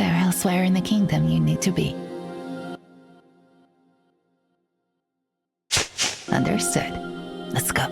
there elsewhere in the kingdom you need to be? Understood. Let's go.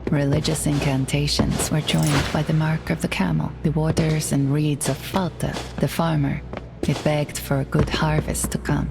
Religious incantations were joined by the mark of the camel, the waters and reeds of Falta, the farmer. It begged for a good harvest to come.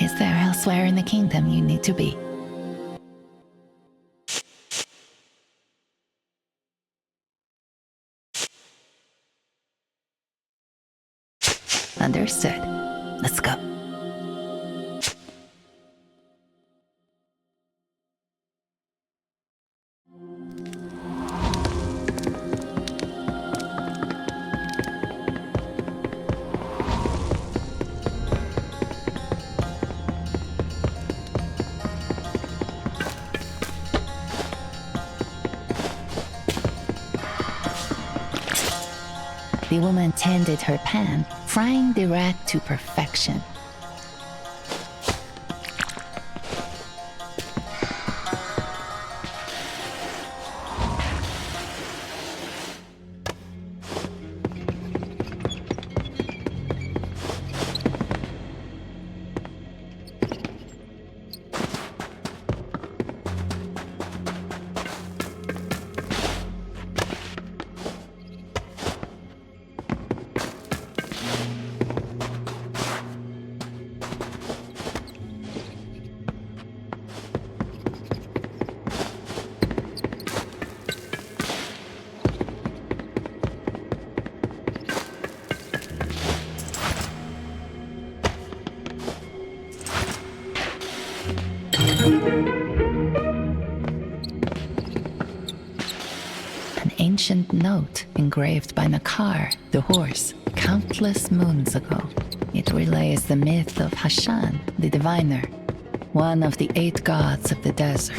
Is there elsewhere in the kingdom you need to be? Understood. Let's go. The woman tended her pan, frying the rat to perfection. ancient note engraved by Nakar, the horse, countless moons ago. It relays the myth of Hashan, the diviner, one of the 8 gods of the desert.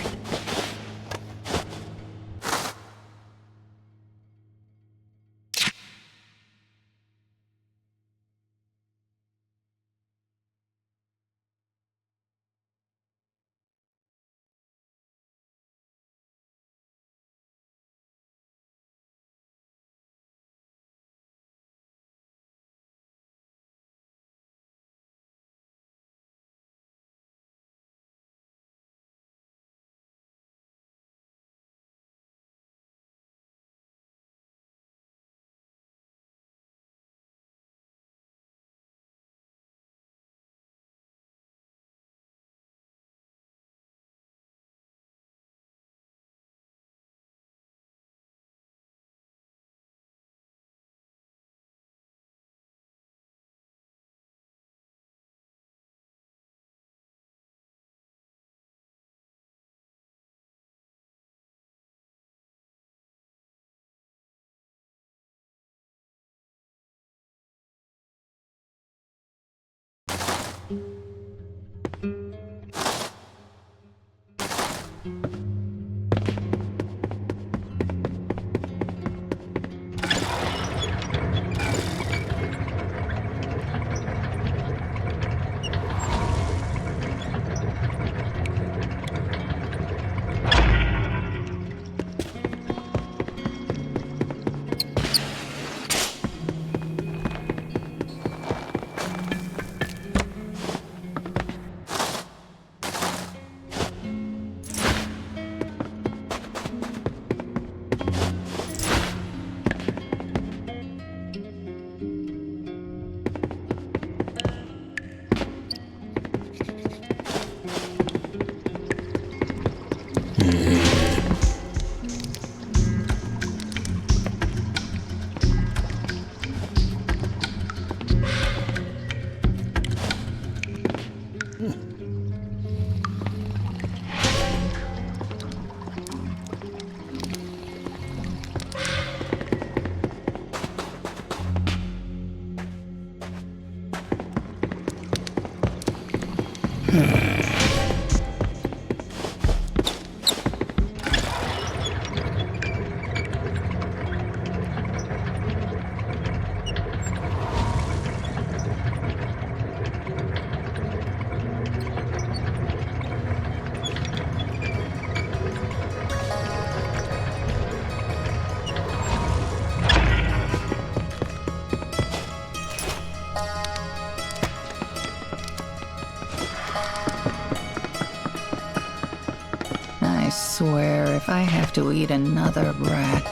I swear, if I have to eat another rat...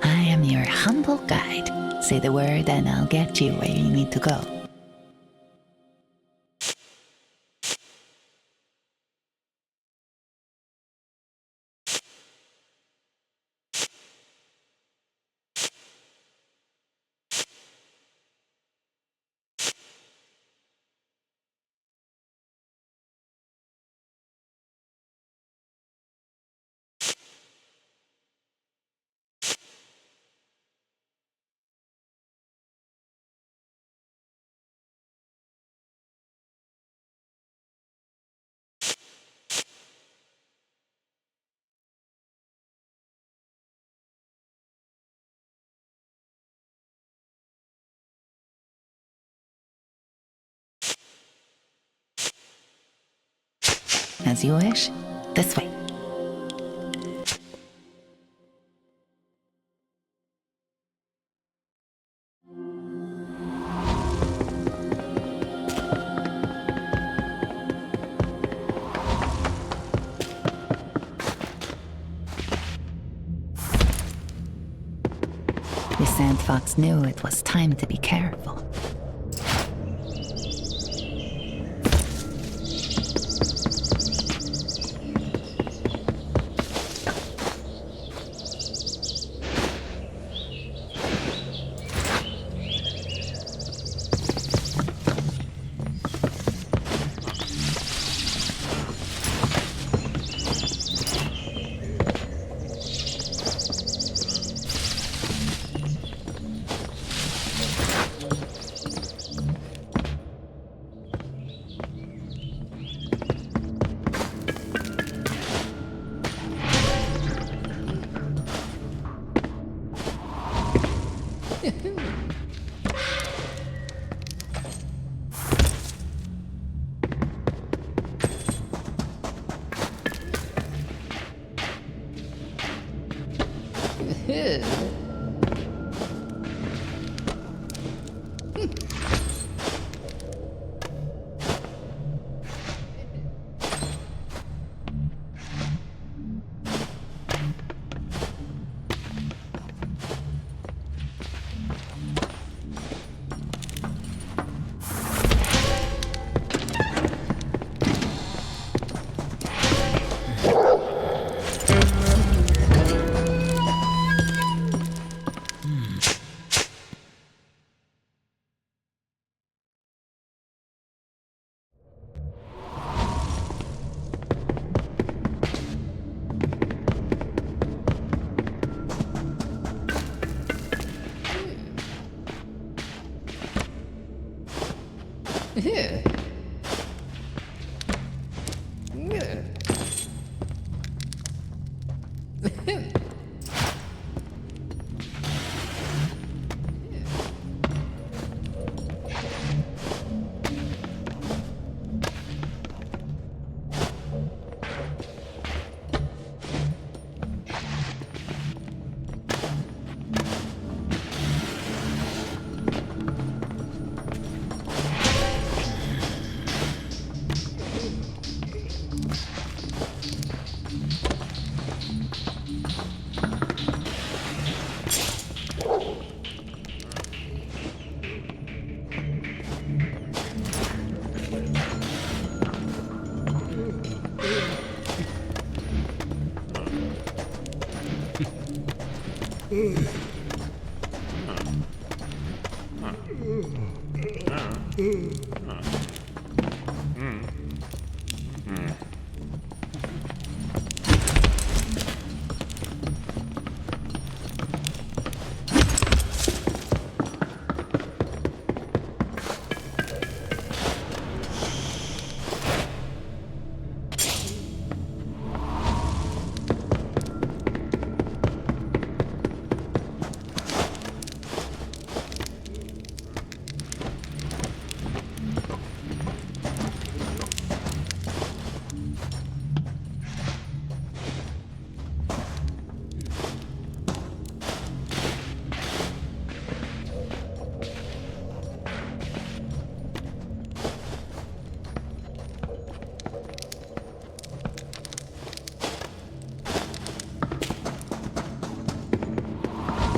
I am your humble guide. Say the word and I'll get you where you need to go. As you wish. This way. The Sandfox knew it was time to be careful.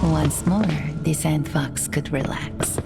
Once more, the Sandfox could relax.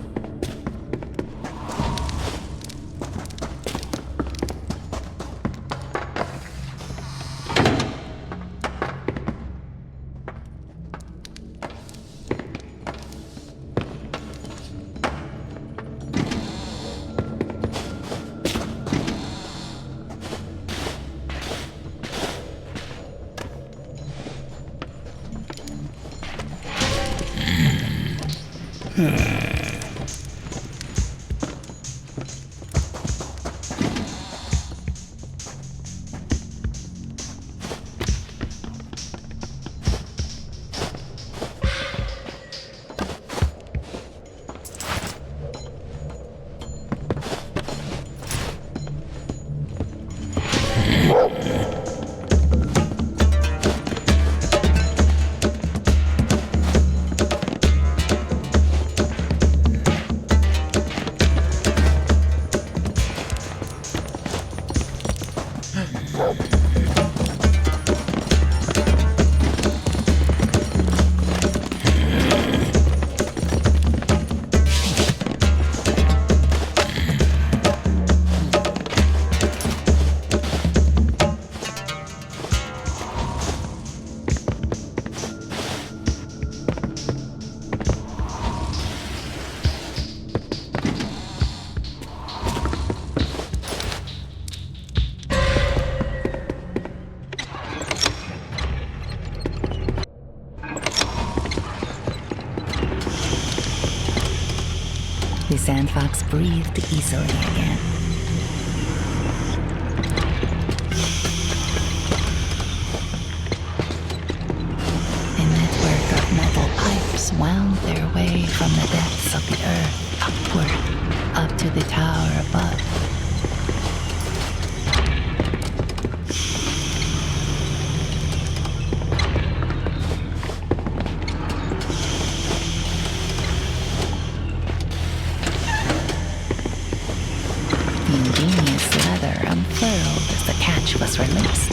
The Sandfox breathed easily again. A network of metal pipes wound their way from the depths of the earth upward, up to the tower above. unfurled as the catch was released.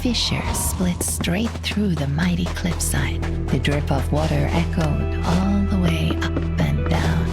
Fissure split straight through the mighty cliffside. The drip of water echoed all the way up and down.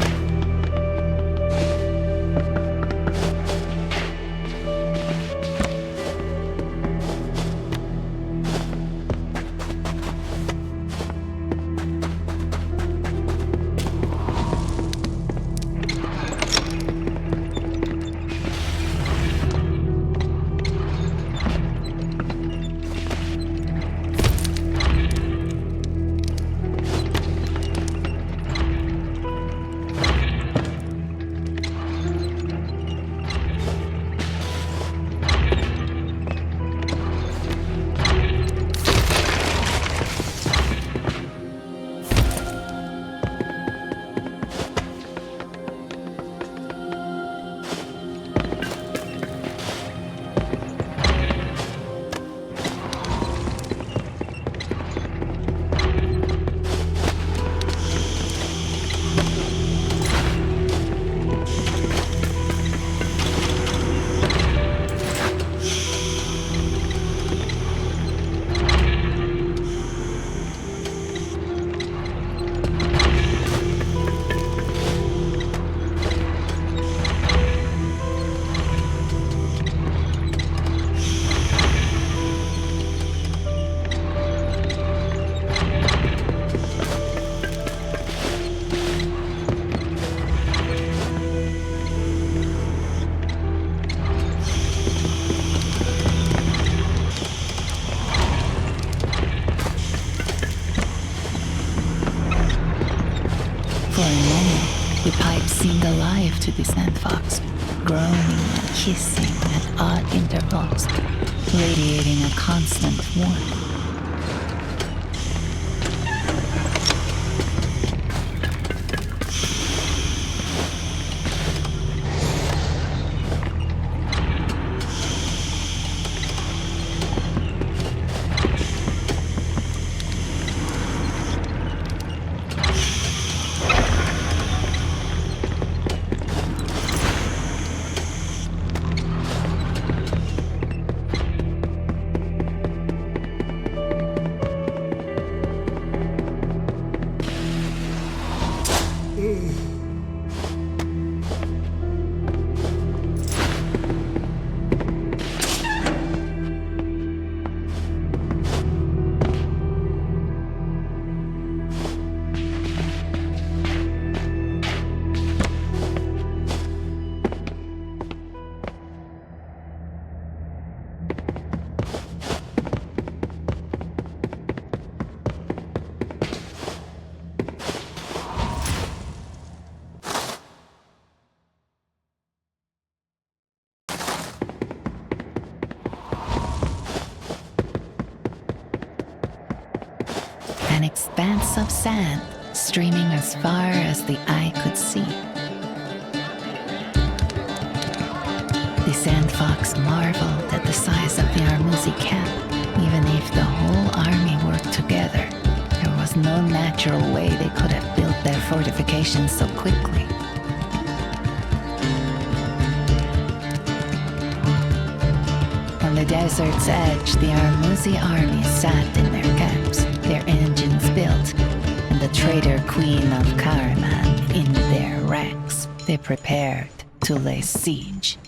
The pipe seemed alive to the Sandfox, groaning and hissing at odd intervals, radiating a constant warmth. An expanse of sand streaming as far as the eye could see. The Sandfox marveled at the size of the Armuzi camp. Even if the whole army worked together, there was no natural way they could have built their fortifications so quickly. On the desert's edge, the Armuzi army sat in their camps, their engines built, and the traitor queen of Karaman in their ranks. They prepared to lay siege.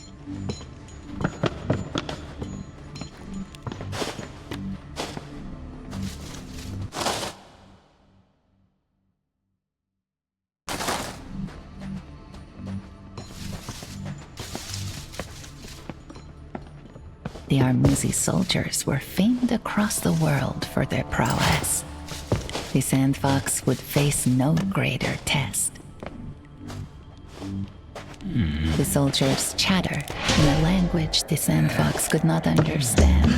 The Armuzi soldiers were famed across the world for their prowess. The Sandfox would face no greater test. The soldiers chatter in a language the Sandfox could not understand.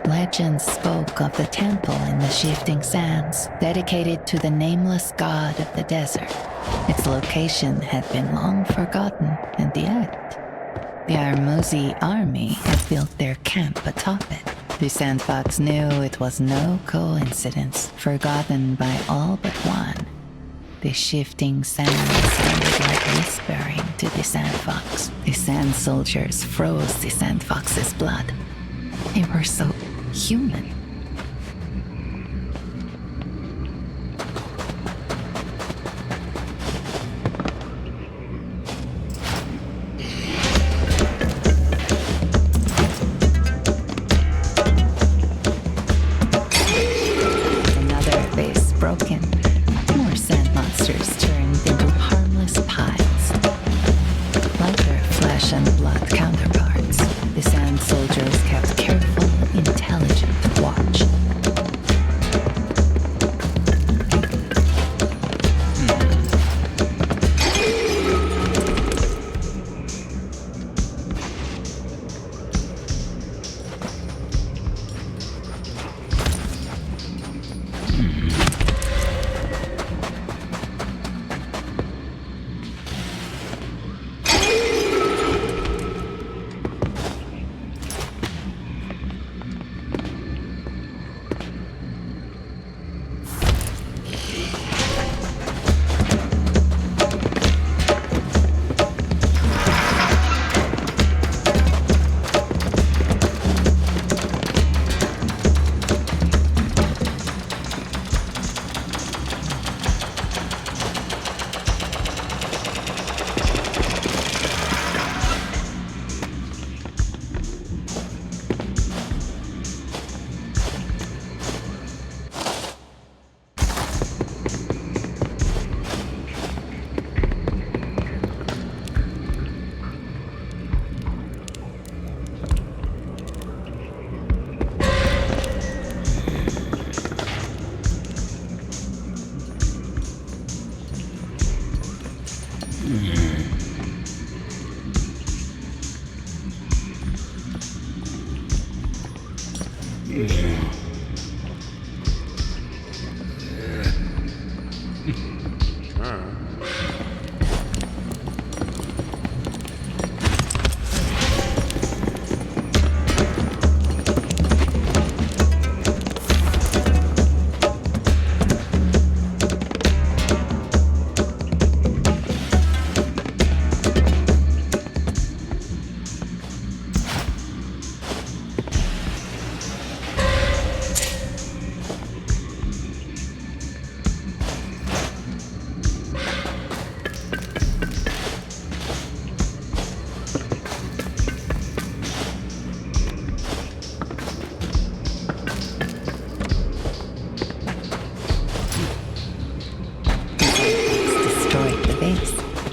Legends spoke of the temple in the shifting sands, dedicated to the nameless god of the desert. Its location had been long forgotten, and yet the Armuzi army had built their camp atop it. The Sandfox knew it was no coincidence, forgotten by all but one. The shifting sands sounded like whispering to the Sandfox. The sand soldiers froze the Sandfox's blood. They were so human. Another vase broken. More sand monsters turned into harmless piles. Like their flesh and blood counterparts, the sand soldiers kept careful, intelligent watch.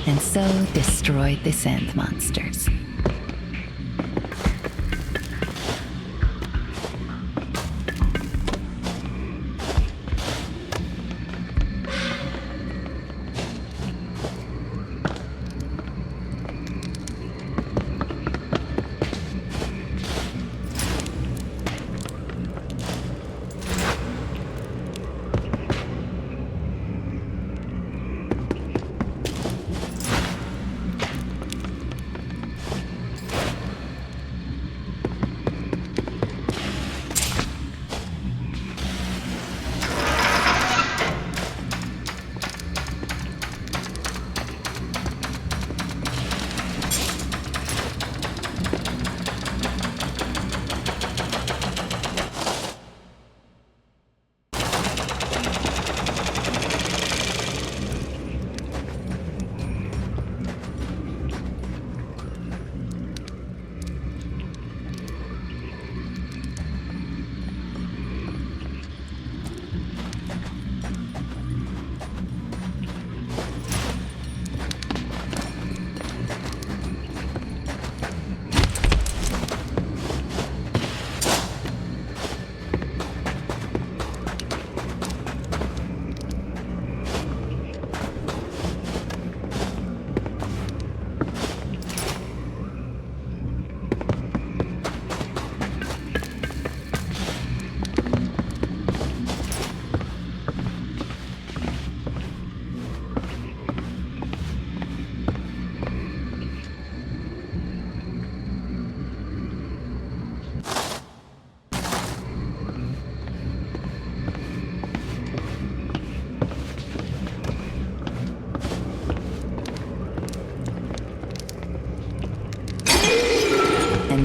And so destroyed the sand monsters.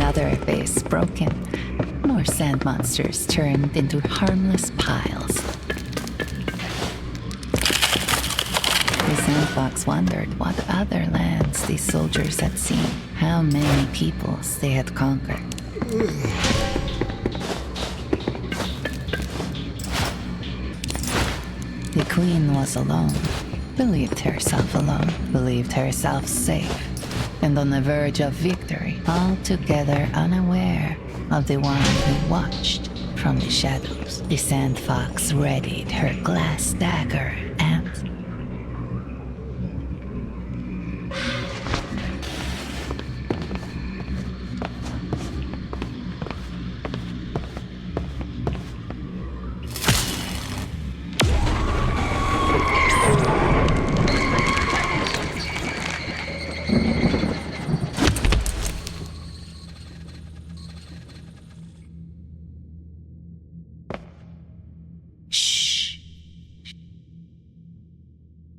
another vase broken, more sand monsters turned into harmless piles. The Sandfox wondered what other lands these soldiers had seen, how many peoples they had conquered. The queen was alone, believed herself safe, and on the verge of victory, altogether unaware of the one who watched from the shadows. The Sandfox readied her glass dagger and...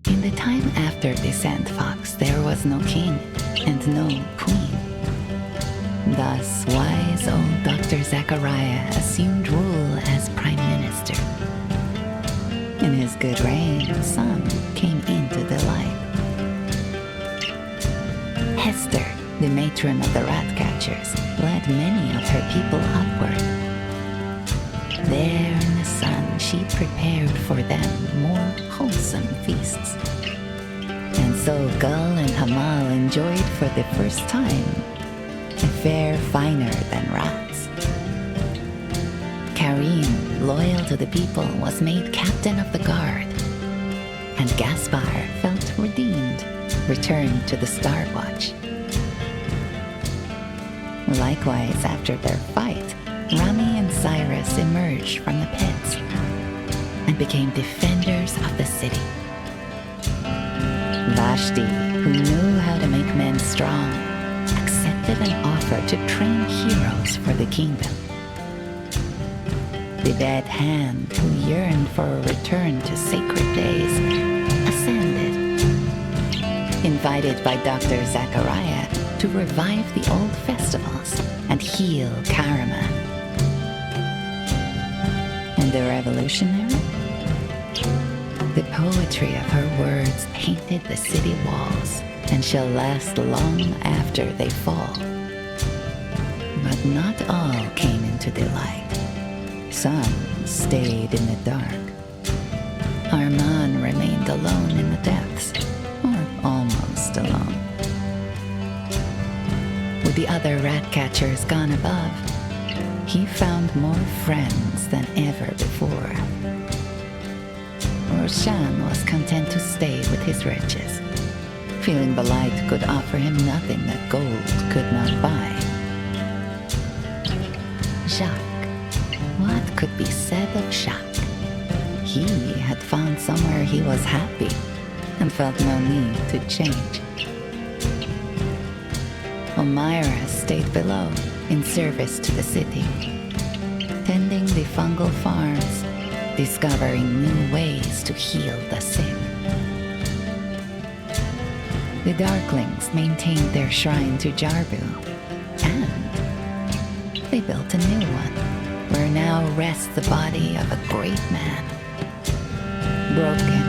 In the time after the Sandfox, there was no king and no queen. Thus, wise old Dr. Zachariah assumed rule as prime minister. In his good reign, some came into the light. Hester, the matron of the rat catchers, led many of her people upward. There in the sun, she prepared for them more wholesome feasts. And so Gull and Hamal enjoyed for the first time a fare finer than rats. Karim, loyal to the people, was made captain of the guard. And Gaspar felt redeemed, returned to the Star Watch. Likewise, after their fight, Rami and Cyrus emerged from the pits and became defenders of the city. Vashti, who knew how to make men strong, accepted an offer to train heroes for the kingdom. The dead hand, who yearned for a return to sacred days, ascended, invited by Dr. Zachariah to revive the old festivals and heal Karaman. And the revolutionary? The poetry of her words painted the city walls and shall last long after they fall. But not all came into the light. Some stayed in the dark. Arman remained alone in the depths, or almost alone. With the other rat catchers gone above, he found more friends than ever before. Roshan was content to stay with his riches, feeling the light could offer him nothing that gold could not buy. Jacques, what could be said of Jacques? He had found somewhere he was happy and felt no need to change. Elmira stayed below in service to the city, tending the fungal farms, discovering new ways to heal the sick. The Darklings maintained their shrine to Jarbu, and they built a new one, where now rests the body of a great man, broken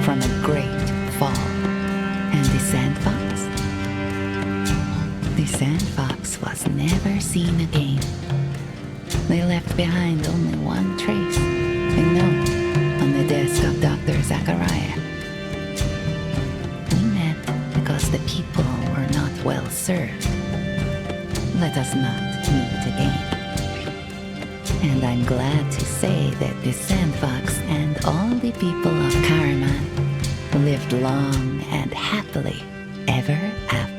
from a great fall. And the Sandfox? The Sandfox was never seen again. They left behind only one trace, a note on the desk of Dr. Zachariah. We met because the people were not well served. Let us not meet again. And I'm glad to say that the Sandfox and all the people of Karaman lived long and happily ever after.